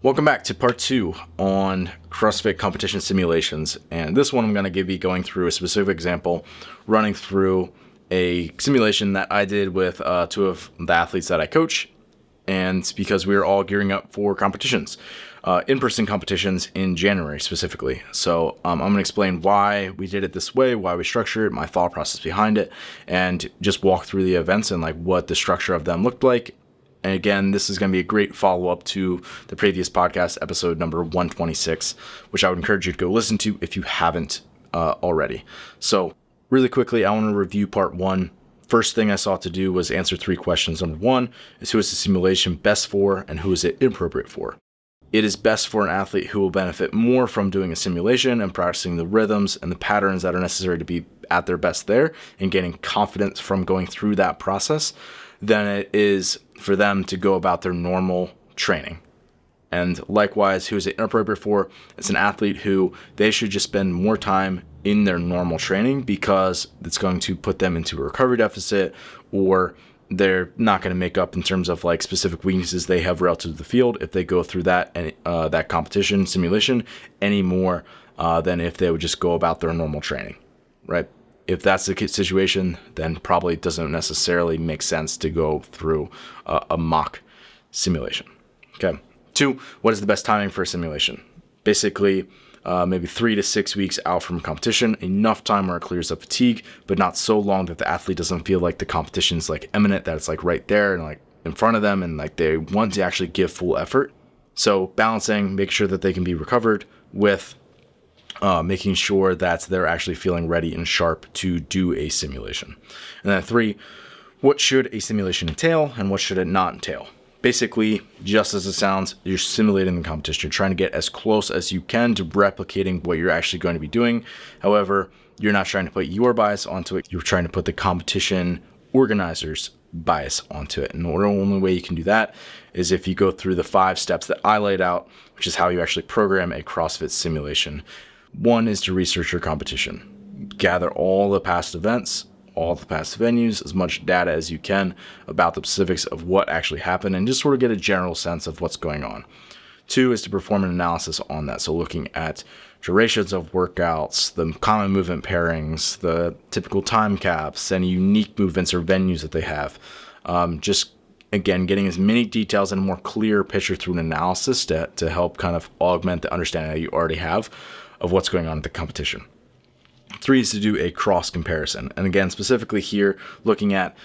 Welcome back to part 2 on CrossFit competition simulations. And this one I'm going to be going through a specific example, running through a simulation that I did with two of the athletes that I coach. And because we are all gearing up for competitions, in-person competitions in January specifically. So I'm going to explain why we did it this way, why we structured it, my thought process behind it, and just walk through the events and like what the structure of them looked like. And again, this is going to be a great follow-up to the previous podcast, episode number 126, which I would encourage you to go listen to if you haven't already. So really quickly, I want to review part 1. First thing I sought to do was answer 3 questions. Number 1 is, who is the simulation best for and who is it inappropriate for? It is best for an athlete who will benefit more from doing a simulation and practicing the rhythms and the patterns that are necessary to be at their best there and gaining confidence from going through that process than it is for them to go about their normal training. And likewise, who is it inappropriate for? It's an athlete who they should just spend more time in their normal training because it's going to put them into a recovery deficit, or they're not going to make up in terms of like specific weaknesses they have relative to the field if they go through that that competition simulation any more than if they would just go about their normal training, right? If that's the situation, then probably it doesn't necessarily make sense to go through a mock simulation. Okay. 2, what is the best timing for a simulation? Basically, maybe 3 to 6 weeks out from competition, enough time where it clears up fatigue, but not so long that the athlete doesn't feel like the competition's like imminent, that it's like right there and like in front of them and like they want to actually give full effort. So balancing, make sure that they can be recovered with making sure that they're actually feeling ready and sharp to do a simulation. And then 3, what should a simulation entail and what should it not entail? Basically, just as it sounds, you're simulating the competition. You're trying to get as close as you can to replicating what you're actually going to be doing. However, you're not trying to put your bias onto it. You're trying to put the competition organizer's bias onto it. And the only way you can do that is if you go through the 5 steps that I laid out, which is how you actually program a CrossFit simulation. 1 is to research your competition. Gather all the past events, all the past venues, as much data as you can about the specifics of what actually happened, and just sort of get a general sense of what's going on. 2 is to perform an analysis on that. So looking at durations of workouts, the common movement pairings, the typical time caps, any unique movements or venues that they have. Just again, getting as many details and a more clear picture through an analysis to help kind of augment the understanding that you already have of what's going on at the competition. 3 is to do a cross comparison. And again, specifically here, looking at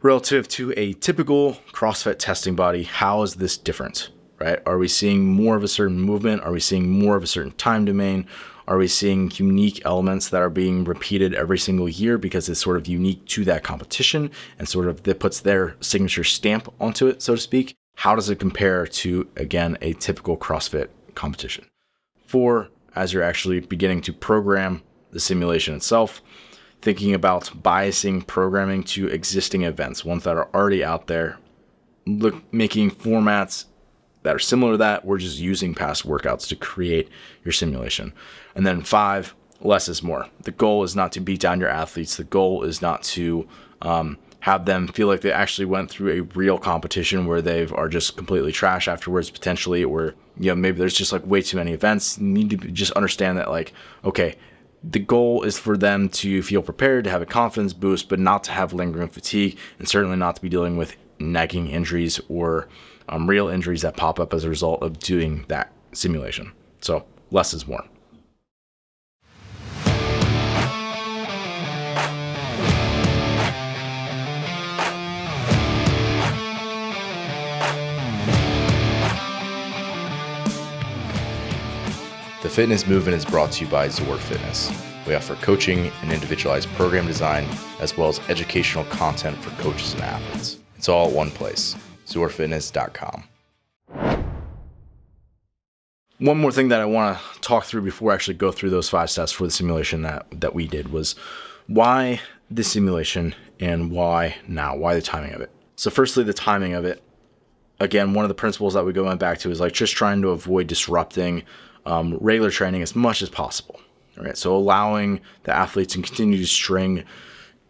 relative to a typical CrossFit testing body, how is this different, right? Are we seeing more of a certain movement? Are we seeing more of a certain time domain? Are we seeing unique elements that are being repeated every single year because it's sort of unique to that competition and sort of that puts their signature stamp onto it, so to speak? How does it compare to, again, a typical CrossFit competition? 4, as you're actually beginning to program the simulation itself, thinking about biasing programming to existing events, ones that are already out there, making formats that are similar to that. We're just using past workouts to create your simulation. And then 5, less is more. The goal is not to beat down your athletes. The goal is not to have them feel like they actually went through a real competition where they are just completely trash afterwards, potentially, or maybe there's just like way too many events. You need to just understand that, like, okay, the goal is for them to feel prepared, to have a confidence boost, but not to have lingering fatigue, and certainly not to be dealing with nagging injuries or real injuries that pop up as a result of doing that simulation. So less is more. The fitness movement is brought to you by Zor Fitness. We offer coaching and individualized program design, as well as educational content for coaches and athletes. It's all at one place, zorfitness.com. One more thing that I want to talk through before I actually go through those 5 steps for the simulation that we did was why this simulation and why now? Why the timing of it? So firstly, the timing of it. Again, one of the principles that we go back to is like just trying to avoid disrupting regular training as much as possible. All right, so allowing the athletes to continue to string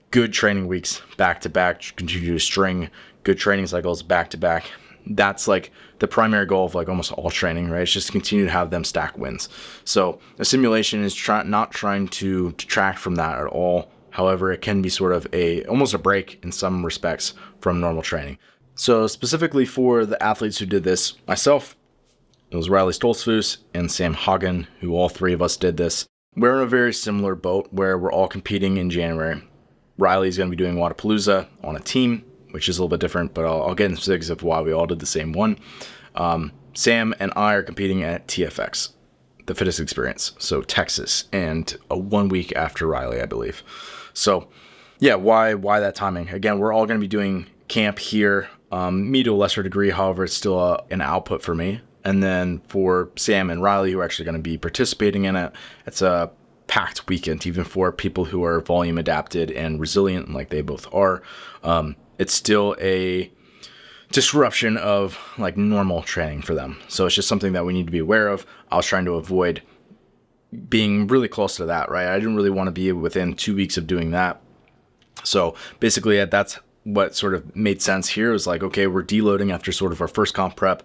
good training weeks back to back, continue to string good training cycles back to back, that's like the primary goal of like almost all training, right? It's just to continue to have them stack wins. So a simulation is not trying to detract from that at all. However, it can be sort of almost a break in some respects from normal training. So specifically for the athletes who did this, myself, it was Riley Stoltzfus and Sam Hagen, who all three of us did this. We're in a very similar boat where we're all competing in January. Riley's going to be doing Wodapalooza on a team, which is a little bit different, but I'll get into specifics of why we all did the same one. Sam and I are competing at TFX, the Fittest Experience, so Texas, and 1 week after Riley, I believe. So yeah, why that timing? Again, we're all going to be doing camp here, me to a lesser degree, however, it's still an output for me. And then for Sam and Riley, who are actually going to be participating in it, it's a packed weekend, even for people who are volume adapted and resilient, like they both are. It's still a disruption of like normal training for them. So it's just something that we need to be aware of. I was trying to avoid being really close to that, right? I didn't really want to be within 2 weeks of doing that. So basically that's what sort of made sense here. It was like, okay, we're deloading after sort of our first comp prep.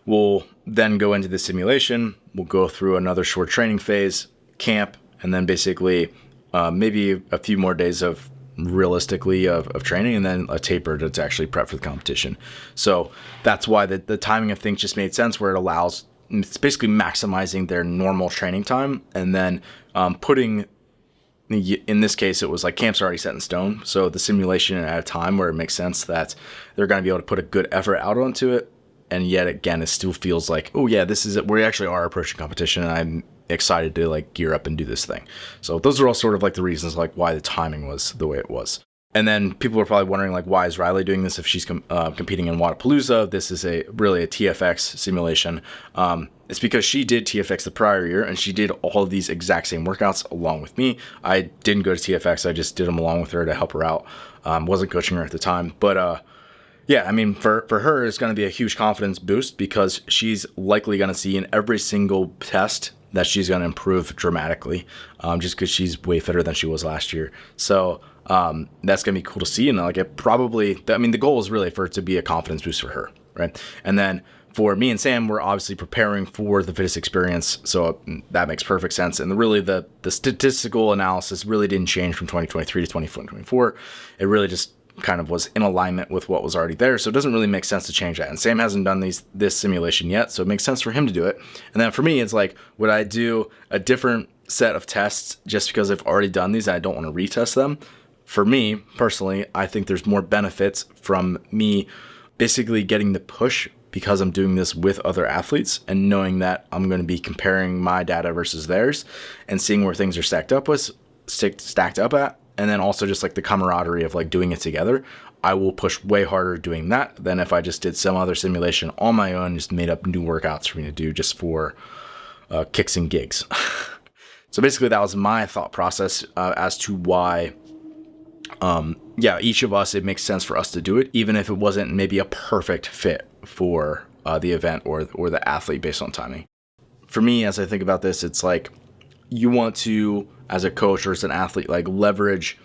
We'll then go into the simulation. We'll go through another short training phase, camp, and then basically maybe a few more days of realistically of training, and then a taper to actually prep for the competition. So that's why the timing of things just made sense, where it's basically maximizing their normal training time, and then putting, in this case, it was like camp's already set in stone. So the simulation at a time where it makes sense that they're going to be able to put a good effort out onto it. And yet again, it still feels like, oh yeah, this is it. We actually are approaching competition, and I'm excited to like gear up and do this thing. So those are all sort of like the reasons like why the timing was the way it was. And then people are probably wondering like, why is Riley doing this if she's competing in Wodapalooza? This is really a TFX simulation. It's because she did TFX the prior year, and she did all of these exact same workouts along with me. I didn't go to TFX. I just did them along with her to help her out. Wasn't coaching her at the time, but yeah, I mean, for her, it's going to be a huge confidence boost, because she's likely going to see in every single test that she's going to improve dramatically, just because she's way fitter than she was last year. So that's going to be cool to see. And like the goal is really for it to be a confidence boost for her, right? And then for me and Sam, we're obviously preparing for the Fittest Experience, so that makes perfect sense. And really the statistical analysis really didn't change from 2023 to 2024. It really just kind of was in alignment with what was already there. So it doesn't really make sense to change that. And Sam hasn't done this simulation yet, so it makes sense for him to do it. And then for me, it's like, would I do a different set of tests just because I've already done these and I don't want to retest them? For me, personally, I think there's more benefits from me basically getting the push, because I'm doing this with other athletes and knowing that I'm going to be comparing my data versus theirs and seeing where things are stacked up at. And then also just like the camaraderie of like doing it together. I will push way harder doing that than if I just did some other simulation on my own, just made up new workouts for me to do just for kicks and gigs. So basically that was my thought process as to why, each of us, it makes sense for us to do it, even if it wasn't maybe a perfect fit for the event or the athlete based on timing. For me, as I think about this, it's like, you want to, as a coach or as an athlete, like leverage,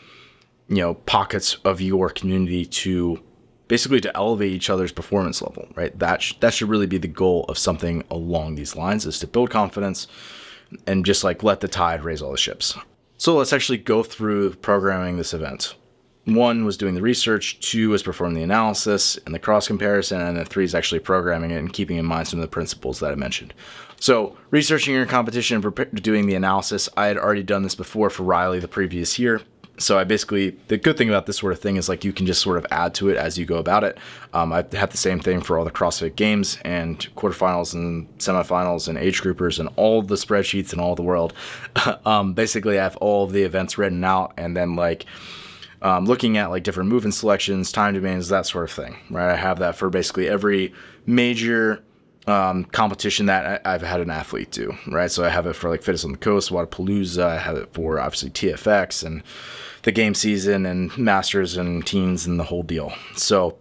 pockets of your community to basically to elevate each other's performance level, right? That should really be the goal of something along these lines, is to build confidence and just like let the tide raise all the ships. So let's actually go through programming this event. 1 was doing the research, 2 was performing the analysis and the cross comparison, and then 3 is actually programming it and keeping in mind some of the principles that I mentioned. So researching your competition and doing the analysis, I had already done this before for Riley the previous year. So the good thing about this sort of thing is like you can just sort of add to it as you go about it. I have the same thing for all the CrossFit games and quarterfinals and semifinals and age groupers and all the spreadsheets in all the world. Basically I have all of the events written out, and then like looking at like different movement selections, time demands, that sort of thing, right? I have that for basically every major competition that I've had an athlete do, right? So I have it for like Fittest on the Coast, Wodapalooza. I have it for obviously TFX and the game season and masters and teens and the whole deal. So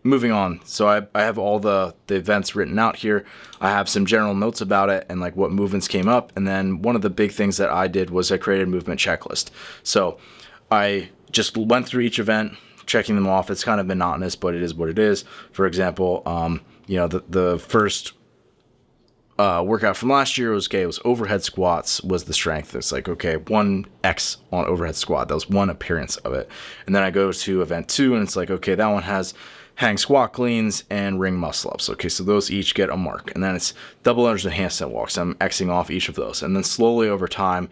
moving on. So I have all the events written out here. I have some general notes about it and like what movements came up. And then one of the big things that I did was I created a movement checklist. So I just went through each event, checking them off. It's kind of monotonous, but it is what it is. For example, the first workout from last year was it was overhead squats was the strength. It's like, okay, 1x on overhead squat. That was one appearance of it. And then I go to event 2 and it's like, okay, that one has hang squat cleans and ring muscle ups. Okay, so those each get a mark. And then it's double unders and handstand walks. I'm Xing off each of those. And then slowly over time,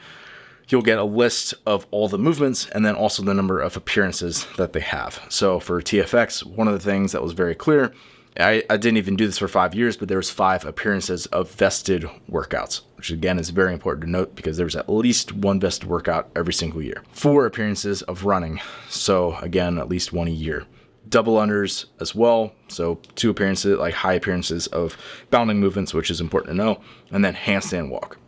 you'll get a list of all the movements and then also the number of appearances that they have. So for TFX, one of the things that was very clear, I didn't even do this for 5 years, but there was 5 appearances of vested workouts, which again is very important to note because there's at least one vested workout every single year. 4 appearances of running. So again, at least one a year. Double unders as well. So 2 appearances, like high appearances of bounding movements, which is important to know. And then handstand walk.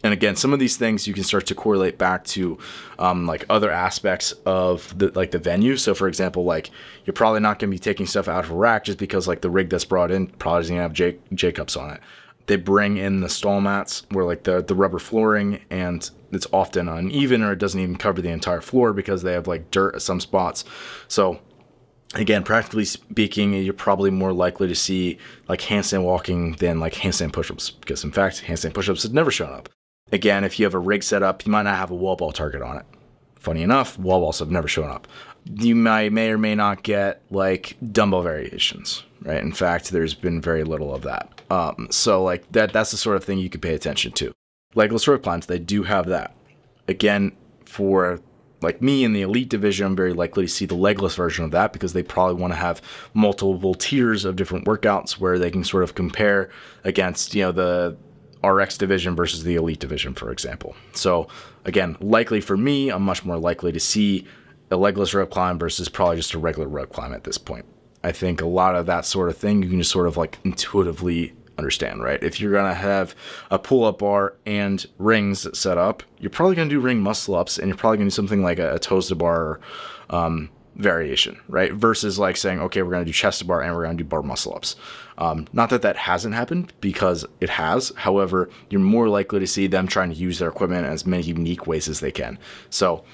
And again, some of these things you can start to correlate back to like other aspects of the venue. So for example, like you're probably not going to be taking stuff out of a rack just because like the rig that's brought in probably doesn't have J cups on it. They bring in the stall mats where like the rubber flooring, and it's often uneven or it doesn't even cover the entire floor because they have like dirt at some spots. So again, practically speaking, you're probably more likely to see like handstand walking than like handstand push-ups, because in fact, handstand push-ups have never shown up. Again, if you have a rig set up, you might not have a wall ball target on it. Funny enough, wall balls have never shown up. You may or may not get like dumbbell variations, right? In fact, there's been very little of that. So like that's the sort of thing you could pay attention to. Legless rope climbs, they do have that. Again, for like me in the elite division, I'm very likely to see the legless version of that because they probably want to have multiple tiers of different workouts where they can sort of compare against, the RX division versus the elite division, for example. So again, likely for me, I'm much more likely to see a legless rope climb versus probably just a regular rope climb at this point. I think a lot of that sort of thing you can just sort of like intuitively understand, right? If you're going to have a pull-up bar and rings set up, you're probably going to do ring muscle ups, and you're probably going to do something like a toes to bar variation, right? Versus like saying, okay, we're going to do chest to bar and we're going to do bar muscle ups. Not that hasn't happened, because it has. However, you're more likely to see them trying to use their equipment in as many unique ways as they can. So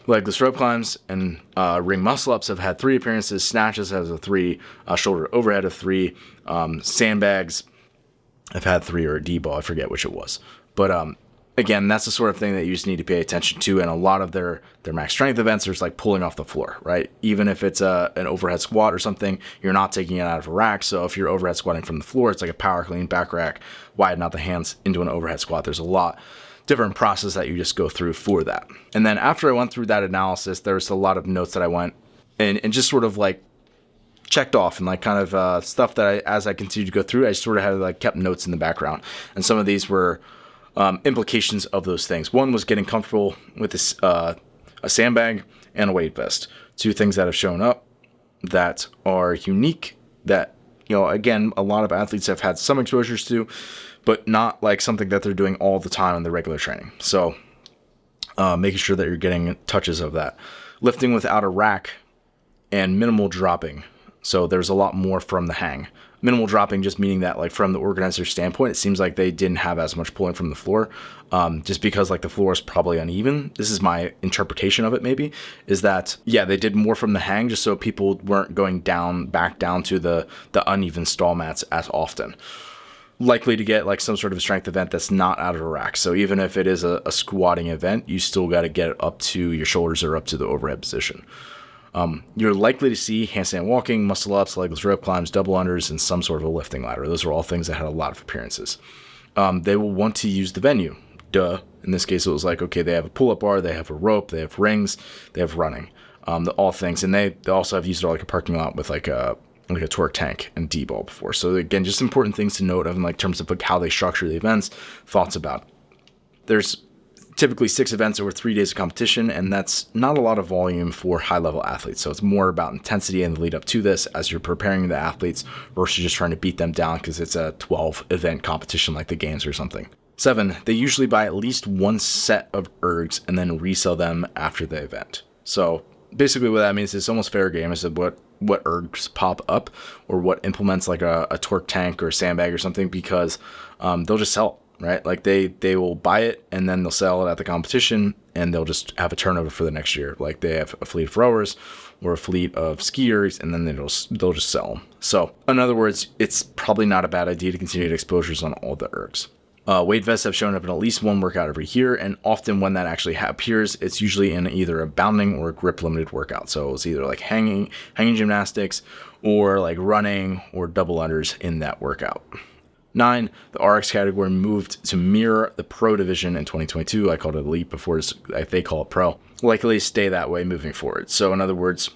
legless rope climbs and ring muscle ups have had 3 appearances. Snatches has a 3, shoulder overhead of 3, sandbags have had 3, or a D-ball, I forget which it was. But again, that's the sort of thing that you just need to pay attention to. And a lot of their max strength events, there's like pulling off the floor, right? Even if it's an overhead squat or something, you're not taking it out of a rack. So if you're overhead squatting from the floor, it's like a power clean back rack, widen out the hands into an overhead squat. There's a lot different process that you just go through for that. And then after I went through that analysis, there was a lot of notes that I went and just sort of like checked off, and like kind of stuff that as I continued to go through, I sort of had like kept notes in the background. And some of these were implications of those things. One was getting comfortable with this, a sandbag and a weight vest. 2 things that have shown up that are unique that, again, a lot of athletes have had some exposures to, but not like something that they're doing all the time in the regular training. So making sure that you're getting touches of that. Lifting without a rack and minimal dropping. So there's a lot more from the hang. Minimal dropping just meaning that like from the organizer's standpoint, it seems like they didn't have as much pulling from the floor, just because like the floor is probably uneven. This is my interpretation of it, maybe, is that, yeah, they did more from the hang just so people weren't going back down to the uneven stall mats as often. Likely to get like some sort of strength event that's not out of a rack. So even if it is a squatting event, you still got to get it up to your shoulders or up to the overhead position. You're likely to see handstand walking, muscle ups, legless rope climbs, double unders, and some sort of a lifting ladder. Those are all things that had a lot of appearances. They will want to use the venue. Duh. In this case, it was like, okay, they have a pull-up bar, they have a rope, they have rings, they have running. All things. And they also have used it like a parking lot with like a torque tank and D-ball before. So again, just important things to note of in like terms of like how they structure the events, thoughts about it. There's typically 6 events over 3 days of competition, and that's not a lot of volume for high-level athletes. So it's more about intensity and the lead up to this as you're preparing the athletes versus just trying to beat them down because it's a 12-event competition like the games or something. 7, they usually buy at least 1 set of ergs and then resell them after the event. So basically what that means is almost fair game is what ergs pop up or what implements like a torque tank or a sandbag or something, because they'll just sell it. Right? Like they will buy it and then they'll sell it at the competition and they'll just have a turnover for the next year. Like they have a fleet of rowers or a fleet of skiers, and then they'll just sell them. So in other words, it's probably not a bad idea to continue exposures on all the ergs. Weight vests have shown up in at least one workout every year, and often when that actually appears, it's usually in either a bounding or a grip limited workout. So it's either like hanging gymnastics or like running or double unders in that workout. 9, the RX category moved to mirror the Pro division in 2022. I called it Elite before, they call it Pro. Likely stay that way moving forward. So in other words,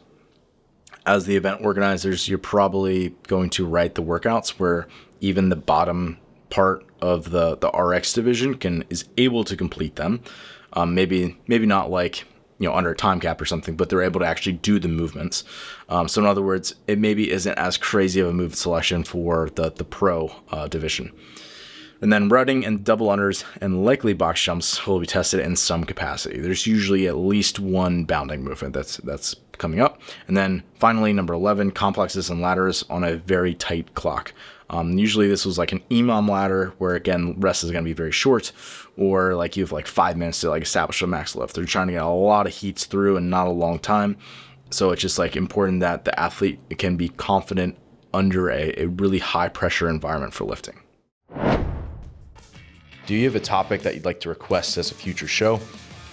as the event organizers, you're probably going to write the workouts where even the bottom part of the RX division is able to complete them. Maybe not like, under a time cap or something, but they're able to actually do the movements. So in other words, it maybe isn't as crazy of a move selection for the Pro division. And then running and double unders and likely box jumps will be tested in some capacity. There's usually at least one bounding movement that's coming up. And then finally, number 11, complexes and ladders on a very tight clock. Usually this was like an EMOM ladder where, again, rest is going to be very short, or like you have like 5 minutes to like establish a max lift. They're trying to get a lot of heats through in not a long time. So it's just like important that the athlete can be confident under a really high pressure environment for lifting. Do you have a topic that you'd like to request as a future show,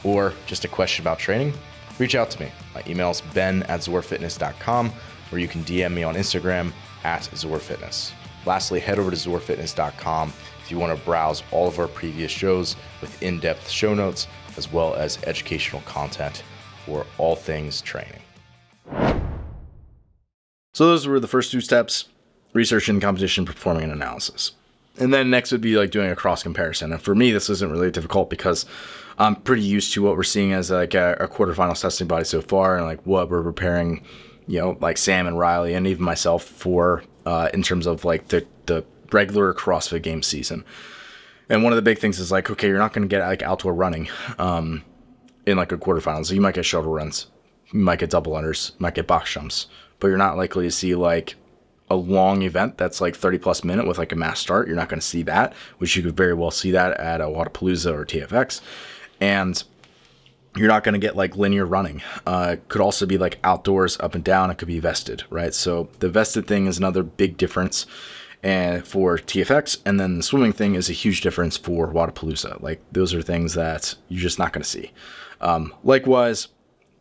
or just a question about training? Reach out to me. My email is ben@zorfitness.com, or you can DM me on Instagram @zorfitness. Lastly, head over to zorfitness.com if you want to browse all of our previous shows with in-depth show notes, as well as educational content for all things training. So those were the first 2 steps: researching competition, performing an analysis. And then next would be like doing a cross comparison. And for me, this isn't really difficult because I'm pretty used to what we're seeing as like a quarterfinals testing body so far, and like what we're preparing, like Sam and Riley and even myself for in terms of like the regular CrossFit game season. And one of the big things is like, okay, you're not going to get like outdoor running in like a quarterfinals. So you might get shuttle runs, you might get double unders, you might get box jumps, but you're not likely to see like a long event that's like 30 plus minute with like a mass start. You're not going to see that, which you could very well see that at a Wodapalooza or TFX. And you're not going to get like linear running. It could also be like outdoors, up and down. It could be vested, right? So the vested thing is another big difference for TFX. And then the swimming thing is a huge difference for Wodapalooza. Like those are things that you're just not going to see. Likewise,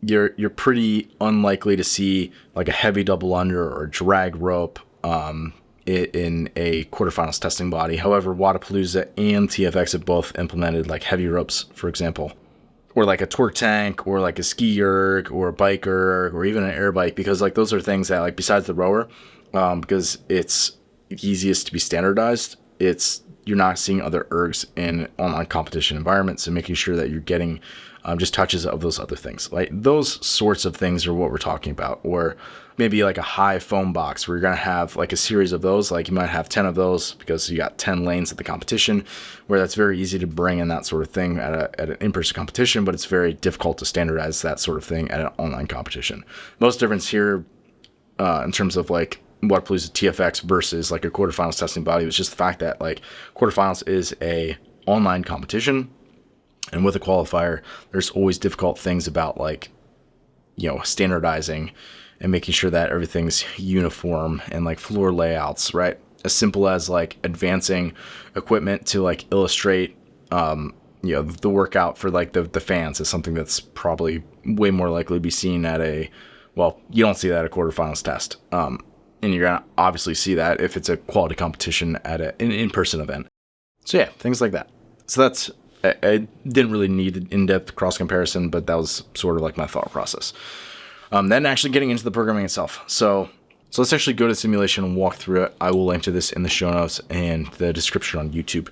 you're pretty unlikely to see like a heavy double under or drag rope in a quarterfinals testing body. However, Wodapalooza and TFX have both implemented like heavy ropes, for example, or like a torque tank, or like a ski erg, or a bike erg, or even an air bike, because like those are things that, like, besides the rower, because it's easiest to be standardized, you're not seeing other ergs in online competition environments, and making sure that you're getting just touches of those other things. Like those sorts of things are what we're talking about. Or maybe like a high foam box where you're going to have like a series of those. Like you might have 10 of those because you got 10 lanes at the competition, where that's very easy to bring in that sort of thing at an in-person competition, but it's very difficult to standardize that sort of thing at an online competition. Most difference here in terms of like Wodapalooza TFX versus like a quarterfinals testing body was just the fact that like quarterfinals is a online competition. And with a qualifier, there's always difficult things about like, standardizing and making sure that everything's uniform and like floor layouts, right? As simple as like advancing equipment to like illustrate, the workout for like the fans is something that's probably way more likely to be seen at you don't see that at a quarterfinals test. And you're going to obviously see that if it's a quality competition at an in-person event. So yeah, things like that. So I didn't really need an in-depth cross comparison, but that was sort of like my thought process. Then actually getting into the programming itself. So let's actually go to the simulation and walk through it. I will link to this in the show notes and the description on YouTube.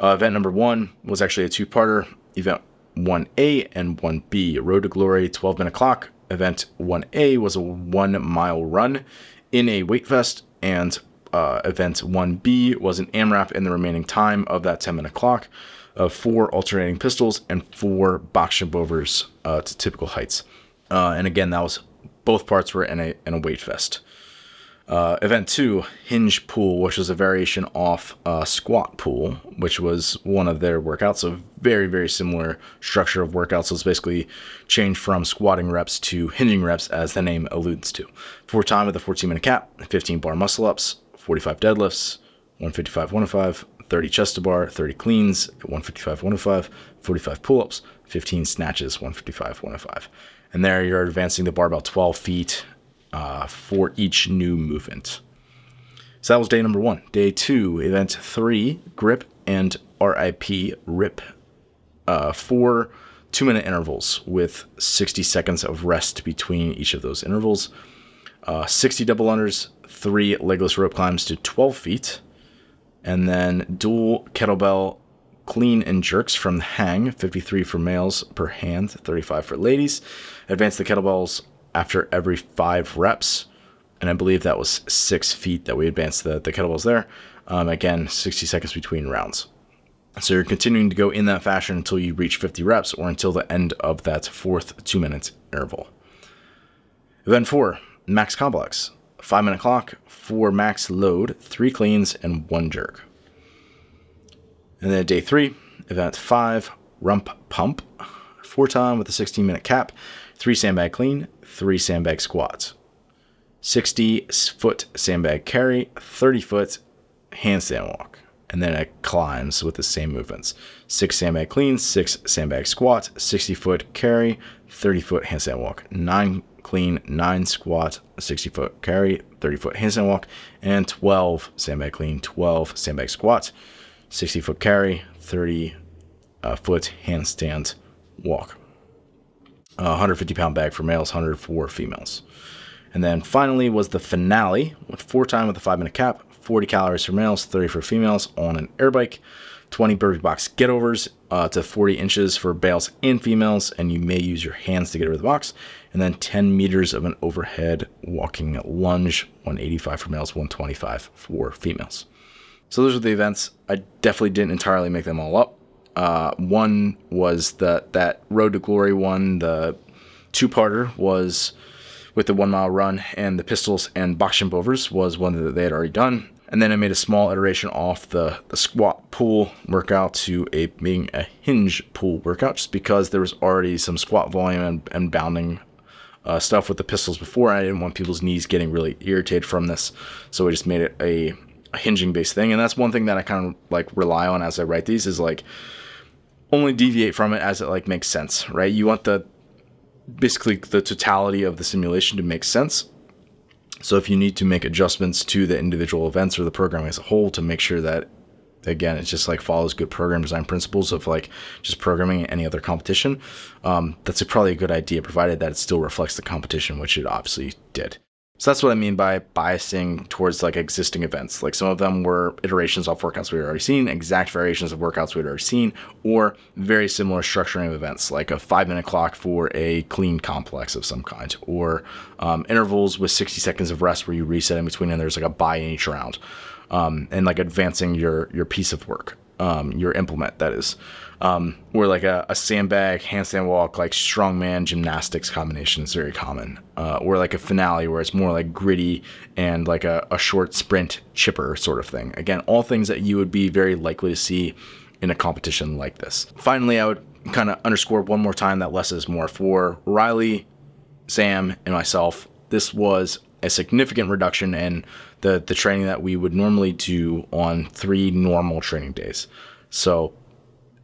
Event number 1 was actually a 2-parter. Event 1A and 1B, Road to Glory, 12-minute clock. Event 1A was a 1-mile run in a weight vest, and event 1B was an AMRAP in the remaining time of that 10-minute clock, of 4 alternating pistols and 4 box jump overs to typical heights. And again, both parts were in a weight vest. Event 2, hinge pull, which was a variation off squat pull, which was one of their workouts. So very, very similar structure of workouts. So it's basically changed from squatting reps to hinging reps, as the name alludes to. 4 time with a 14-minute cap, 15 bar muscle ups, 45 deadlifts, 155, 105, 30 chest to bar, 30 cleans, 155, 105, 45 pull-ups, 15 snatches, 155, 105. And there you're advancing the barbell 12 feet for each new movement. So that was day number 1. Day 2, event 3, grip and RIP, 4 2-minute intervals with 60 seconds of rest between each of those intervals. 60 double unders, 3 legless rope climbs to 12 feet, and then dual kettlebell clean and jerks from the hang, 53 for males per hand, 35 for ladies. Advance the kettlebells after every 5 reps, and I believe that was 6 feet that we advanced the kettlebells there. Again, 60 seconds between rounds. So you're continuing to go in that fashion until you reach 50 reps or until the end of that 4th 2-minute interval. Event 4, max complex. 5-minute clock, 4 max load, 3 cleans, and 1 jerk. And then day 3, event 5, rump pump. 4 time with a 16-minute cap, 3 sandbag clean, 3 sandbag squats. 60-foot sandbag carry, 30-foot handstand walk. And then it climbs with the same movements. 6 sandbag cleans, 6 sandbag squat, 60-foot carry, 30-foot handstand walk. 9 clean, 9 squat, 60-foot carry, 30-foot handstand walk, and 12 sandbag clean, 12 sandbag squat, 60-foot carry, 30-foot handstand walk. 150-pound bag for males, 100 for females. And then finally was the finale, with 4 time with a 5-minute cap, 40 calories for males, 30 for females on an air bike, 20 burpee box get-overs to 40 inches for males and females, and you may use your hands to get over the box, and then 10 meters of an overhead walking lunge, 185 for males, 125 for females. So those are the events. I definitely didn't entirely make them all up. One was that Road to Glory one, the 2-parter was with the 1 mile run, and the pistols and box jump overs was one that they had already done. And then I made a small iteration off the squat pull workout to being a hinge pull workout, just because there was already some squat volume and bounding stuff with the pistols before. I didn't want people's knees getting really irritated from this, so I just made it a hinging based thing. And that's one thing that I kind of like rely on as I write these, is like only deviate from it as it like makes sense, right? You want basically the totality of the simulation to make sense. So if you need to make adjustments to the individual events or the program as a whole to make sure that, again, it just like follows good program design principles of like just programming any other competition, that's probably a good idea, provided that it still reflects the competition, which it obviously did. So that's what I mean by biasing towards like existing events. Like some of them were iterations of workouts we had already seen, exact variations of workouts we had already seen, or very similar structuring of events, like a 5-minute clock for a clean complex of some kind, or intervals with 60 seconds of rest where you reset in between and there's like a bye in each round, and like advancing your piece of work, your implement, that is. Or like a sandbag, handstand walk, like strongman gymnastics combination is very common. Or like a finale where it's more like gritty and like a short sprint chipper sort of thing. Again, all things that you would be very likely to see in a competition like this. Finally, I would kind of underscore one more time that less is more. For Riley, Sam, and myself, this was a significant reduction in the training that we would normally do on 3 normal training days. So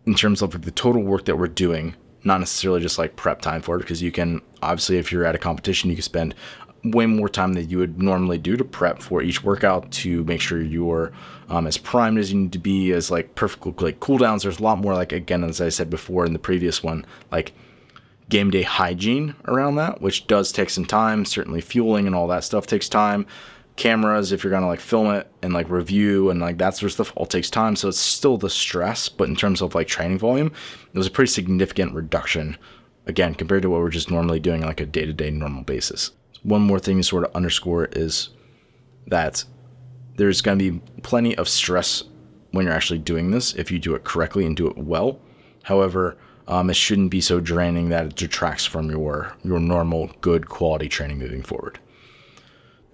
in terms of the total work that we're doing, not necessarily just like prep time for it, because you can, obviously, if you're at a competition, you can spend way more time than you would normally do to prep for each workout to make sure you're as primed as you need to be, as like perfect like cooldowns. There's a lot more, like, again, as I said before in the previous one, like game day hygiene around that, which does take some time. Certainly fueling and all that stuff takes time. Cameras, if you're gonna like film it and like review and like that sort of stuff, all takes time. So it's still the stress, but in terms of like training volume, it was a pretty significant reduction, again, compared to what we're just normally doing on like a day-to-day normal basis. One more thing to sort of underscore is that there's gonna be plenty of stress when you're actually doing this if you do it correctly and do it well. However, it shouldn't be so draining that it detracts from your normal good quality training moving forward.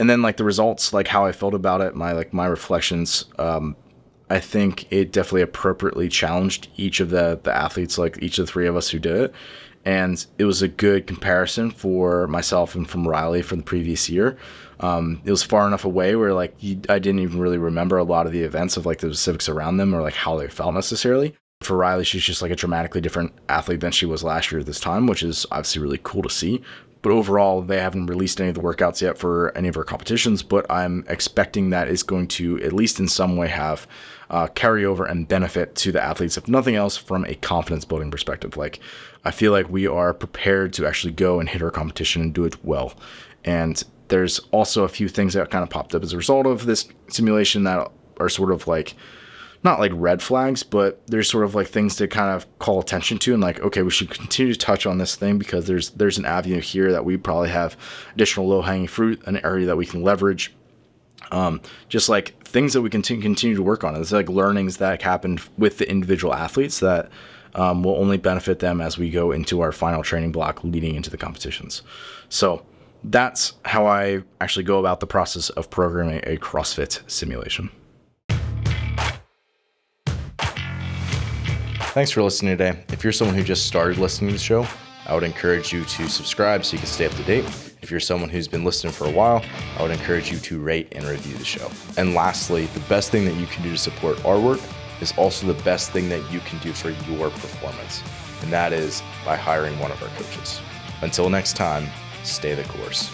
And then like the results, like how I felt about it, my reflections, I think it definitely appropriately challenged each of the athletes, like each of the three of us who did it. And it was a good comparison for myself and from Riley from the previous year. It was far enough away where like I didn't even really remember a lot of the events of like the specifics around them or like how they felt necessarily. For Riley, she's just like a dramatically different athlete than she was last year at this time, which is obviously really cool to see. But overall, they haven't released any of the workouts yet for any of her competitions, but I'm expecting that it's going to, at least in some way, have carryover and benefit to the athletes, if nothing else, from a confidence building perspective. Like, I feel like we are prepared to actually go and hit our competition and do it well. And there's also a few things that kind of popped up as a result of this simulation that are sort of like, not like red flags, but there's sort of like things to kind of call attention to and like, okay, we should continue to touch on this thing because there's an avenue here that we probably have additional low-hanging fruit, an area that we can leverage. Just like things that we continue to work on. It's like learnings that happened with the individual athletes that will only benefit them as we go into our final training block leading into the competitions. So that's how I actually go about the process of programming a CrossFit simulation. Thanks for listening today. If you're someone who just started listening to the show, I would encourage you to subscribe so you can stay up to date. If you're someone who's been listening for a while, I would encourage you to rate and review the show. And lastly, the best thing that you can do to support our work is also the best thing that you can do for your performance. And that is by hiring one of our coaches. Until next time, stay the course.